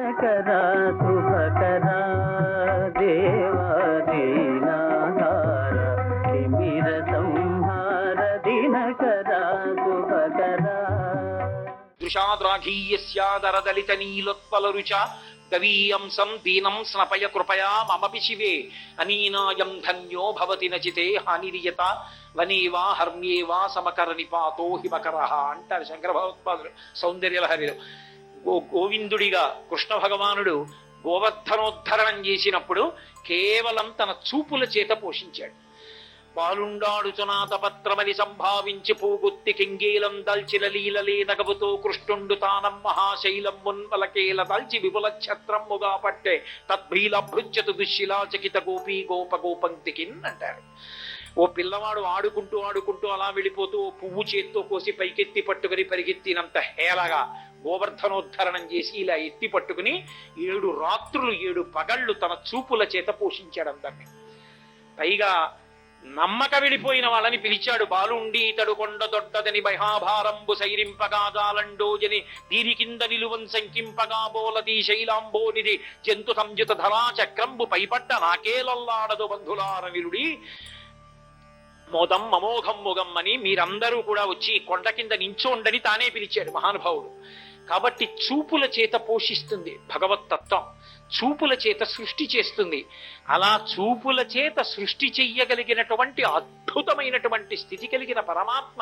దినకరా శుభకరా దేవా దీనాధార తిమిర సంహార దినకరా శుభకరా. దృశాద్రాఘీయస్యాదరదలిత నీలోత్పలరుచ గవీయంసం దీనం స్నపయ కృపయా మమపి శివే అనీనాయం ధన్యో భవతి నచితే హానిరియత వనేవా హర్మ్యేవా సమకర నిపాతో హిమకర అంటారు శంకర భగవత్పాదులు సౌందర్యలహరిలో. గోవిందుడిగా కృష్ణ భగవానుడు గోవర్ధనోద్ధరణం చేసినప్పుడు కేవలం తన చూపుల చేత పోషించాడు. బాలుండాడుచునాతపత్రమని సంభావించి పూగుత్తి కింగీలం దల్చిన లీలలే నగవుతో కృష్ణుండు తానం మహాశైలం మున్వలకేల దల్చి విపుల ఛత్రమ్ముగా పట్టే తద్భీలభృత్యతు దుశ్శిలాచకిత గోపీ గోప గోపంక్తికిన్ అంటారు. ఓ పిల్లవాడు ఆడుకుంటూ ఆడుకుంటూ అలా వెళ్ళిపోతూ ఓ పువ్వు చేత్తో కోసి పైకెత్తి పట్టుకుని పరిగెత్తినంత హేళగా గోవర్ధనోద్ధరణం చేసి ఇలా ఎత్తి పట్టుకుని 7 రాత్రులు 7 పగళ్ళు తన చూపుల చేత పోషించాడు అందరినీ. పైగా నమ్మక వెళ్ళిపోయిన వాళ్ళని పిలిచాడు. బాలుండి ఇతడు కొండ దొడ్డదని మహాభారంబు సైరింపగాజాలండోజని దీని కింద నిలువన్ సంకింపగా బోలది శైలాంబోనిది జంతు సంయుత ధరా చక్రంబు పైపడ్డ నాకేలల్లాడదు బంధులారవిరుడి మోదం అమోఘం మొగం అని మీరందరూ కూడా వచ్చి కొండ కింద నించోండని తానే పిలిచాడు మహానుభావుడు. కాబట్టి చూపుల చేత పోషిస్తుంది భగవత్తత్వం, చూపుల చేత సృష్టి చేస్తుంది. అలా చూపుల చేత సృష్టి చెయ్యగలిగినటువంటి అద్భుతమైనటువంటి స్థితి కలిగిన పరమాత్మ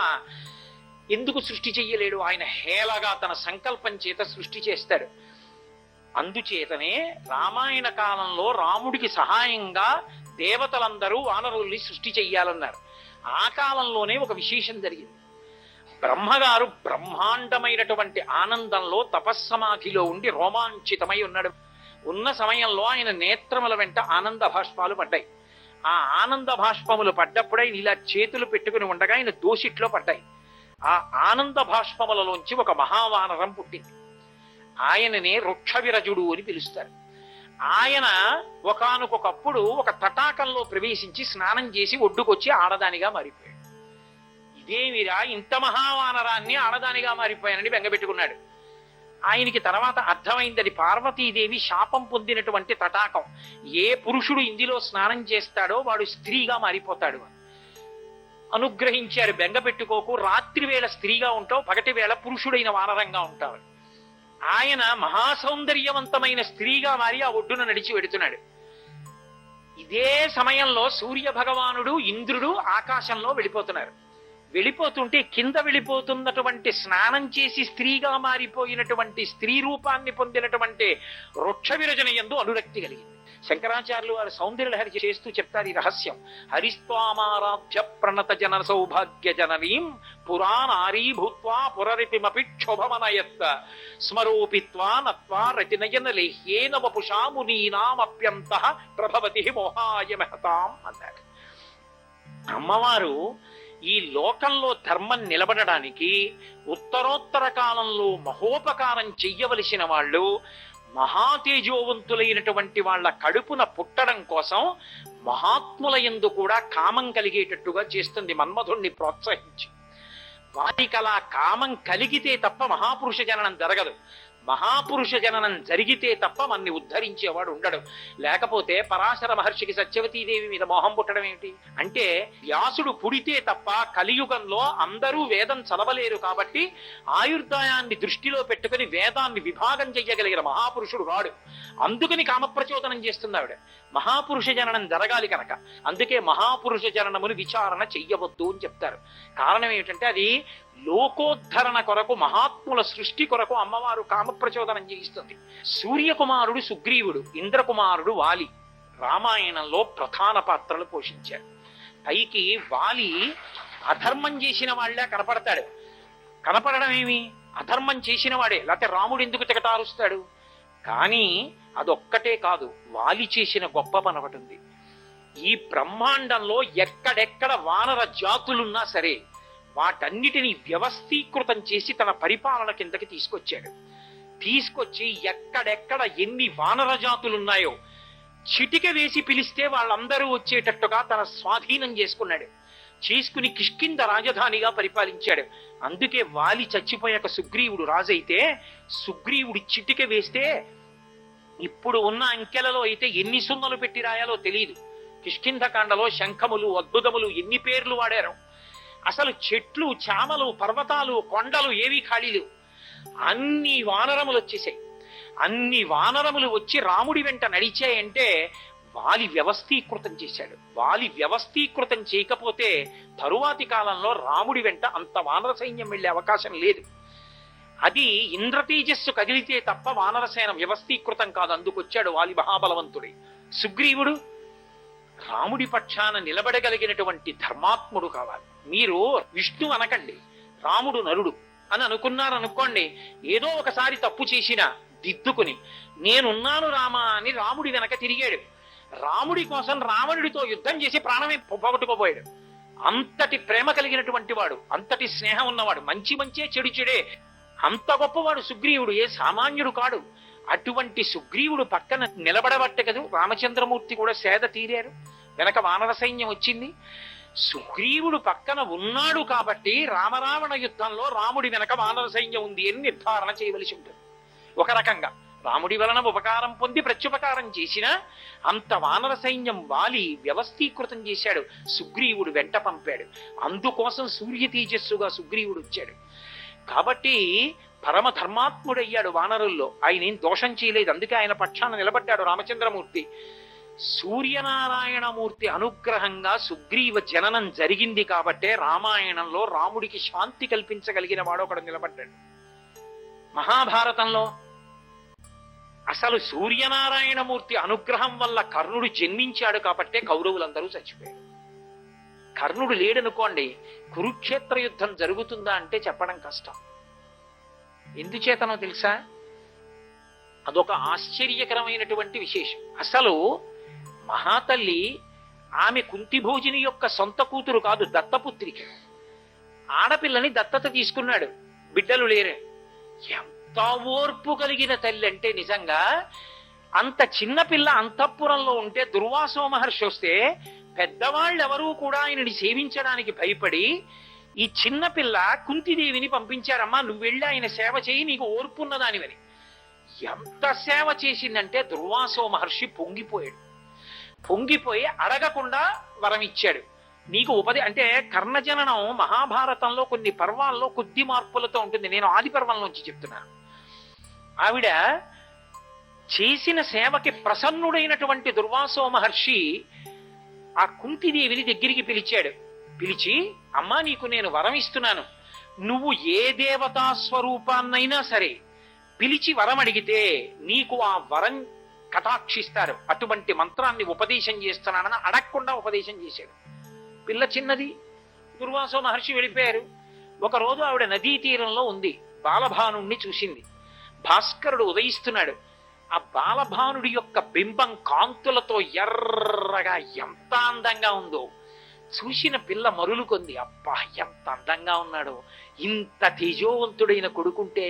ఎందుకు సృష్టి చెయ్యలేడు? ఆయన హేళగా తన సంకల్పం చేత సృష్టి చేస్తాడు. అందుచేతనే రామాయణ కాలంలో రాముడికి సహాయంగా దేవతలందరూ వానరుల్ని సృష్టి చెయ్యాలన్నారు. ఆ కాలంలోనే ఒక విశేషం జరిగింది. బ్రహ్మగారు బ్రహ్మాండమైనటువంటి ఆనందంలో తపస్సమాధిలో ఉండి రోమాంచితమై ఉన్నాడు. ఉన్న సమయంలో ఆయన నేత్రముల వెంట ఆనంద భాష్పాలు పడ్డాయి. ఆ ఆనంద భాష్పములు పడ్డప్పుడే ఇలా చేతులు పెట్టుకుని ఉండగా ఆయన దోసిట్లో పడ్డాయి. ఆ ఆనంద భాష్పములలోంచి ఒక మహావానరం పుట్టింది. ఆయననే వృక్షవిరజుడు అని పిలుస్తారు. ఆయన ఒకానొకప్పుడు ఒక తటాకంలో ప్రవేశించి స్నానం చేసి ఒడ్డుకొచ్చి ఆడదానిగా మారిపోయాడు. ఇదేమిరా ఇంత మహావానరాన్ని ఆడదానిగా మారిపోయానని బెంగపెట్టుకున్నాడు. ఆయనకి తర్వాత అర్థమైందని పార్వతీదేవి శాపం పొందినటువంటి తటాకం. ఏ పురుషుడు ఇందులో స్నానం చేస్తాడో వాడు స్త్రీగా మారిపోతాడు. అనుగ్రహించారు, బెంగపెట్టుకోకు, రాత్రి వేళ స్త్రీగా ఉంటావు, పగటి వేళ పురుషుడైన వానరంగా ఉంటావు. ఆయన మహాసౌందర్యవంతమైన స్త్రీగా మారి ఆ ఒడ్డున నడిచి వెడుతున్నాడు. ఇదే సమయంలో సూర్య భగవానుడు ఇంద్రుడు ఆకాశంలో వెళ్ళిపోతున్నారు. వెళ్ళిపోతుంటే కింద వెళ్ళిపోతున్నటువంటి స్నానం చేసి స్త్రీగా మారిపోయినటువంటి స్త్రీ రూపాన్ని పొందినటువంటి వృక్షవిరజన యందు అనురక్తి కలిగింది. శంకరాచార్యులు వారు సౌందర్యలహరి చేస్తూ చెప్తారు ఈ రహస్యం. హరిస్వామారాధ్య ప్రణత జన సౌభాగ్య జననీం పురాణారీ భూత్వా పురరిపిమపి క్షోభమనయత్త స్మరోపిత్వా నత్వా రతినయన లేహ్యేన వపుషా మునీనామప్యంత ప్రభవతి మోహాయ మహతాం అన్నారు. అమ్మవారు ఈ లోకంలో ధర్మం నిలబడడానికి ఉత్తరోత్తర కాలంలో మహోపకారం చెయ్యవలసిన వాళ్ళు మహాతేజోవంతులైనటువంటి వాళ్ళ కడుపున పుట్టడం కోసం మహాత్ముల యందు కూడా కామం కలిగేటట్టుగా చేస్తుంది మన్మధుణ్ణి ప్రోత్సహించి. వారికి అలా కామం కలిగితే తప్ప మహాపురుష జననం జరగదు. మహాపురుష జననం జరిగితే తప్ప మన్ని ఉద్ధరించేవాడు ఉండడు. లేకపోతే పరాశర మహర్షికి సత్యవతీదేవి మీద మోహం పుట్టడం ఏమిటి అంటే, వ్యాసుడు పుడితే తప్ప కలియుగంలో అందరూ వేదం చదవలేరు కాబట్టి ఆయుర్దాయాన్ని దృష్టిలో పెట్టుకుని వేదాన్ని విభాగం చెయ్యగలిగిన మహాపురుషుడు రాడు. అందుకని కామప్రచోదనం చేస్తుంది ఆవిడ. మహాపురుష జననం జరగాలి కనుక అందుకే మహాపురుష జననమును విచారణ చెయ్యవద్దు అని చెప్తారు. కారణం ఏమిటంటే అది లోకోద్ధరణ కొరకు, మహాత్ముల సృష్టి కొరకు అమ్మవారు కామప్రచోదనం చేయిస్తుంది. సూర్యకుమారుడు సుగ్రీవుడు, ఇంద్రకుమారుడు వాలి రామాయణంలో ప్రధాన పాత్రలు పోషించారు. పైకి వాలి అధర్మం చేసిన వాళ్ళే కనపడతాడు. కనపడడం ఏమి, అధర్మం చేసిన వాడే, లేకపోతే రాముడు ఎందుకు తెగటారుస్తాడు? కానీ అదొక్కటే కాదు, వాలి చేసిన గొప్ప పని ఒకటి ఉంది. ఈ బ్రహ్మాండంలో ఎక్కడెక్కడ వానర జాతులున్నా సరే వాటన్నిటినీ వ్యవస్థీకృతం చేసి తన పరిపాలన కిందకి తీసుకొచ్చాడు. తీసుకొచ్చి ఎక్కడెక్కడ ఎన్ని వానర జాతులున్నాయో చిటిక వేసి పిలిస్తే వాళ్ళందరూ వచ్చేటట్టుగా తన స్వాధీనం చేసుకున్నాడు. చేసుకుని కిష్కింద రాజధానిగా పరిపాలించాడు. అందుకే వాలి చచ్చిపోయాక సుగ్రీవుడు రాజైతే సుగ్రీవుడి చిటిక వేస్తే ఇప్పుడు ఉన్న అంకెలలో అయితే ఎన్ని సున్నలు పెట్టి రాయాలో తెలియదు. కిష్కింధకాండలో శంఖములు అద్భుతములు ఎన్ని పేర్లు వాడారు. అసలు చెట్లు చామలు పర్వతాలు కొండలు ఏవి ఖాళీ లేవు. అన్ని వానరములు వచ్చేసాయి. అన్ని వానరములు వచ్చి రాముడి వెంట నడిచాయంటే వాలి వ్యవస్థీకృతం చేశాడు. వాలి వ్యవస్థీకృతం చేయకపోతే తరువాతి కాలంలో రాముడి వెంట అంత వానర సైన్యం వెళ్లే అవకాశం లేదు. అది ఇంద్రతేజస్సు కదిలితే తప్ప వానరసేన వ్యవస్థీకృతం కాదు. అందుకొచ్చాడు వాలి మహాబలవంతుడి. సుగ్రీవుడు రాముడి పక్షాన నిలబడగలిగినటువంటి ధర్మాత్ముడు కావాలి. మీరు విష్ణు అనకండి, రాముడు నరుడు అని అనుకున్నారనుకోండి, ఏదో ఒకసారి తప్పు చేసినా దిద్దుకుని నేనున్నాను రామా అని రాముడి వెనక తిరిగాడు. రాముడి కోసం రావణుడితో యుద్ధం చేసి ప్రాణమే పోగొట్టుకోబోయాడు. అంతటి ప్రేమ కలిగినటువంటి వాడు, అంతటి స్నేహం ఉన్నవాడు, మంచి మంచే చెడు చెడే, అంత గొప్పవాడు సుగ్రీవుడు. ఏ సామాన్యుడు కాడు. అటువంటి సుగ్రీవుడు పక్కన నిలబడబట్టే కదా రామచంద్రమూర్తి కూడా సేద తీరారు. వెనక వానర సైన్యం వచ్చింది. సుగ్రీవుడు పక్కన ఉన్నాడు కాబట్టి రామరావణ యుద్ధంలో రాముడి వెనక వానర సైన్యం ఉంది అని నిర్ధారణ చేయవలసి ఉంటుంది. ఒక రకంగా రాముడి వలన ఉపకారం పొంది ప్రత్యుపకారం చేసినా అంత వానర సైన్యం వాలి వ్యవస్థీకృతం చేశాడు. సుగ్రీవుడు వెంట పంపాడు. అందుకోసం సూర్య తేజస్సుగా సుగ్రీవుడు వచ్చాడు. కాబట్టి పరమ ధర్మాత్ముడయ్యాడు వానరుల్లో. ఆయన ఏం దోషం చేయలేదు. అందుకే ఆయన పక్షాన నిలబడ్డాడు రామచంద్రమూర్తి. సూర్యనారాయణమూర్తి అనుగ్రహంగా సుగ్రీవ జననం జరిగింది కాబట్టే రామాయణంలో రాముడికి శాంతి కల్పించగలిగిన వాడు ఒకడు నిలబడ్డాడు. మహాభారతంలో అసలు సూర్యనారాయణమూర్తి అనుగ్రహం వల్ల కర్ణుడు జన్మించాడు కాబట్టే కౌరవులందరూ చచ్చిపోయారు. కర్ణుడు లేడనుకోండి, కురుక్షేత్ర యుద్ధం జరుగుతుందా అంటే చెప్పడం కష్టం. ఎందుచేతనో తెలుసా? అదొక ఆశ్చర్యకరమైనటువంటి విశేషం. అసలు మహాతల్లి ఆమె కుంతిభోజిని యొక్క సొంత కూతురు కాదు, దత్తపుత్రిక. ఆడపిల్లని దత్తత తీసుకున్నాడు, బిడ్డలు లేరే. ఎంత ఓర్పు కలిగిన తల్లి అంటే నిజంగా అంత చిన్నపిల్ల అంతఃపురంలో ఉంటే దుర్వాసో మహర్షి వస్తే పెద్దవాళ్ళెవరూ కూడా ఆయనని సేవించడానికి భయపడి ఈ చిన్నపిల్ల కుంతిదేవిని పంపించారమ్మా, నువ్వు వెళ్ళి ఆయన సేవ చేయి, నీకు ఓర్పున్నదానివని. ఎంత సేవ చేసిందంటే దుర్వాసో మహర్షి పొంగిపోయాడు. పొంగిపోయి అడగకుండా వరం ఇచ్చాడు. నీకు అంటే కర్ణజననం మహాభారతంలో కొన్ని పర్వాల్లో కొద్ది మార్పులతో ఉంటుంది. నేను ఆది పర్వంలోంచి చెప్తున్నాను. ఆవిడ చేసిన సేవకి ప్రసన్నుడైనటువంటి దుర్వాసో మహర్షి ఆ కుంతిదేవిని దగ్గరికి పిలిచాడు. పిలిచి, అమ్మా నీకు నేను వరం ఇస్తున్నాను, నువ్వు ఏ దేవతా స్వరూపాన్నైనా సరే పిలిచి వరం అడిగితే నీకు ఆ వరం కటాక్షిస్తారు. అటువంటి మంత్రాన్ని ఉపదేశం చేస్తున్నానని అడగకుండా ఉపదేశం చేశాడు. పిల్ల చిన్నది. దుర్వాసో మహర్షి వెళ్ళిపోయారు. ఒకరోజు ఆవిడ నదీ తీరంలో ఉంది. బాలభానుణ్ణి చూసింది. భాస్కరుడు ఉదయిస్తున్నాడు. ఆ బాలభానుడి యొక్క బింబం కాంతులతో ఎర్రగా ఎంత అందంగా ఉందో చూసిన పిల్ల మరులుకొంది. అబ్బా ఎంత అందంగా ఉన్నాడో, ఇంత తేజోవంతుడైన కొడుకుంటే,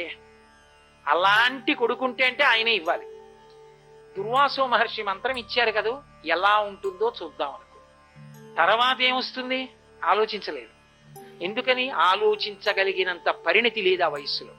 అలాంటి కొడుకుంటే అంటే ఆయనే ఇవ్వాలి. దుర్వాసో మహర్షి మంత్రం ఇచ్చారు కదా, ఎలా ఉంటుందో చూద్దాం అనుకో. తర్వాత ఏమొస్తుంది ఆలోచించలేదు. ఎందుకని? ఆలోచించగలిగినంత పరిణతి లేదు ఆ వయస్సులో.